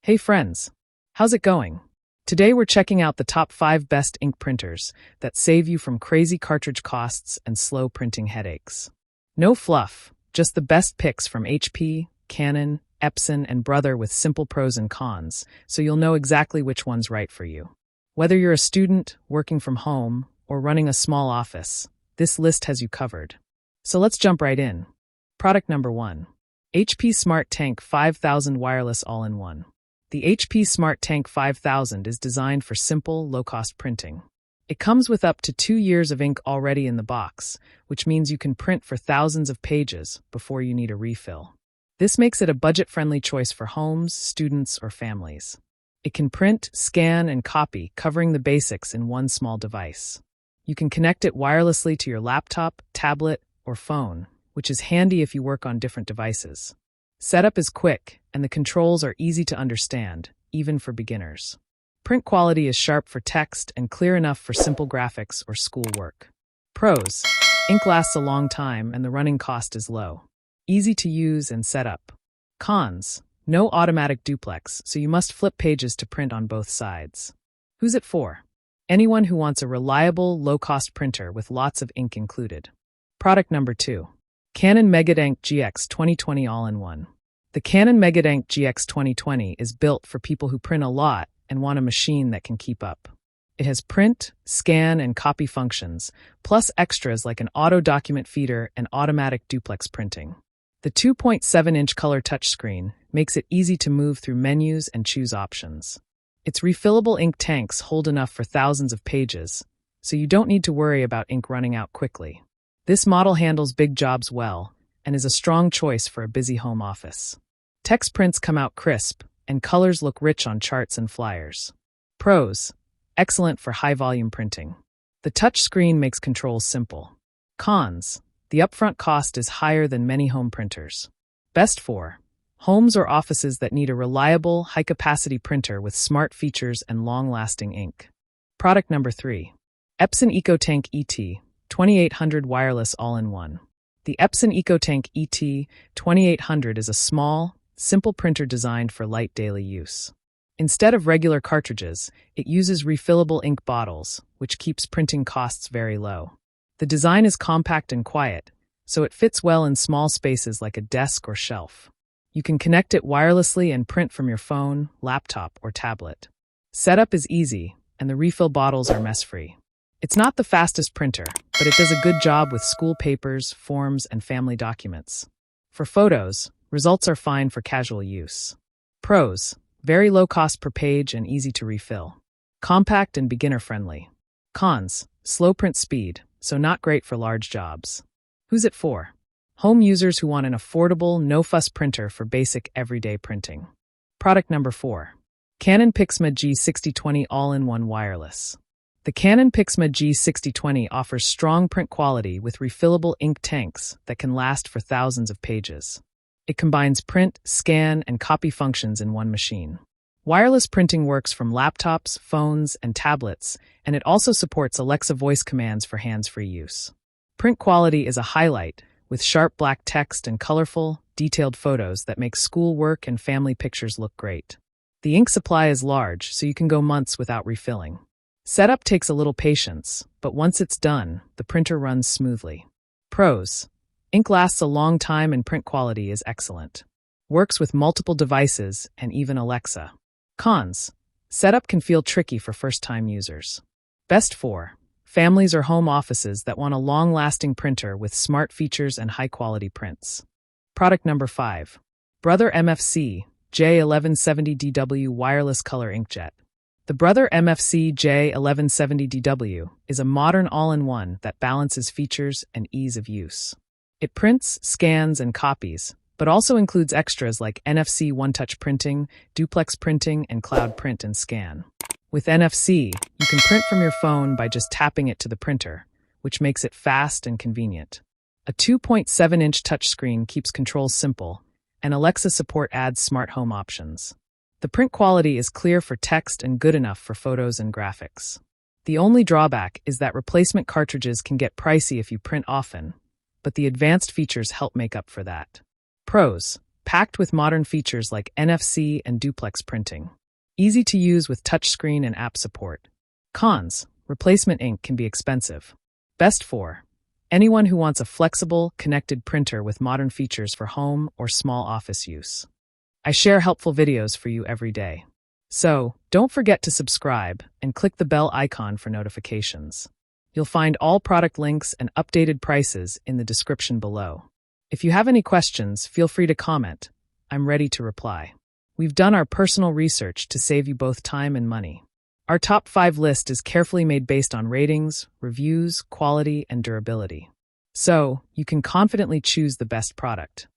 Hey friends, how's it going? Today we're checking out the top 5 best ink printers that save you from crazy cartridge costs and slow printing headaches. No fluff, just the best picks from HP, Canon, Epson, and Brother with simple pros and cons, so you'll know exactly which one's right for you. Whether you're a student, working from home, or running a small office, this list has you covered. So let's jump right in. Product number 1. HP Smart Tank 5000 Wireless All-in-One. The HP Smart Tank 5000 is designed for simple, low-cost printing. It comes with up to 2 years of ink already in the box, which means you can print for thousands of pages before you need a refill. This makes it a budget-friendly choice for homes, students, or families. It can print, scan, and copy, covering the basics in one small device. You can connect it wirelessly to your laptop, tablet, or phone, which is handy if you work on different devices. Setup is quick, and the controls are easy to understand, even for beginners. Print quality is sharp for text and clear enough for simple graphics or schoolwork. Pros: ink lasts a long time and the running cost is low. Easy to use and set up. Cons: no automatic duplex, so you must flip pages to print on both sides. Who's it for? Anyone who wants a reliable, low-cost printer with lots of ink included. Product number 2. Canon Megatank GX 2020 All-in-One. The Canon Megatank GX 2020 is built for people who print a lot and want a machine that can keep up. It has print, scan, and copy functions, plus extras like an auto document feeder and automatic duplex printing. The 2.7-inch color touchscreen makes it easy to move through menus and choose options. Its refillable ink tanks hold enough for thousands of pages, so you don't need to worry about ink running out quickly. This model handles big jobs well and is a strong choice for a busy home office. Text prints come out crisp, and colors look rich on charts and flyers. Pros: excellent for high-volume printing. The touch screen makes controls simple. Cons: the upfront cost is higher than many home printers. Best for homes or offices that need a reliable, high-capacity printer with smart features and long-lasting ink. Product number 3. Epson EcoTank ET 2800 Wireless All-in-One. The Epson EcoTank ET 2800 is a small, simple printer designed for light daily use. Instead of regular cartridges, it uses refillable ink bottles, which keeps printing costs very low. The design is compact and quiet, so it fits well in small spaces like a desk or shelf. You can connect it wirelessly and print from your phone, laptop, or tablet. Setup is easy, and the refill bottles are mess-free. It's not the fastest printer, but it does a good job with school papers, forms, and family documents. For photos, results are fine for casual use. Pros: very low cost per page and easy to refill. Compact and beginner-friendly. Cons: slow print speed, so not great for large jobs. Who's it for? Home users who want an affordable, no-fuss printer for basic, everyday printing. Product number 4. Canon Pixma G6020 All-in-One Wireless. The Canon Pixma G6020 offers strong print quality with refillable ink tanks that can last for thousands of pages. It combines print, scan, and copy functions in one machine. Wireless printing works from laptops, phones, and tablets, and it also supports Alexa voice commands for hands-free use. Print quality is a highlight, with sharp black text and colorful, detailed photos that make schoolwork and family pictures look great. The ink supply is large, so you can go months without refilling. Setup takes a little patience, but once it's done, the printer runs smoothly. Pros: ink lasts a long time and print quality is excellent. Works with multiple devices and even Alexa. Cons: setup can feel tricky for first-time users. Best for families or home offices that want a long-lasting printer with smart features and high-quality prints. Product number 5. Brother MFC J170DW Wireless Color Inkjet. The Brother MFC J170DW is a modern all-in-one that balances features and ease of use. It prints, scans, and copies, but also includes extras like NFC one-touch printing, duplex printing, and cloud print and scan. With NFC, you can print from your phone by just tapping it to the printer, which makes it fast and convenient. A 2.7-inch touchscreen keeps controls simple, and Alexa support adds smart home options. The print quality is clear for text and good enough for photos and graphics. The only drawback is that replacement cartridges can get pricey if you print often, but the advanced features help make up for that. Pros: packed with modern features like NFC and duplex printing. Easy to use with touchscreen and app support. Cons: replacement ink can be expensive. Best for anyone who wants a flexible, connected printer with modern features for home or small office use. I share helpful videos for you every day. So, don't forget to subscribe and click the bell icon for notifications. You'll find all product links and updated prices in the description below. If you have any questions, feel free to comment. I'm ready to reply. We've done our personal research to save you both time and money. Our top 5 list is carefully made based on ratings, reviews, quality, and durability. So, you can confidently choose the best product.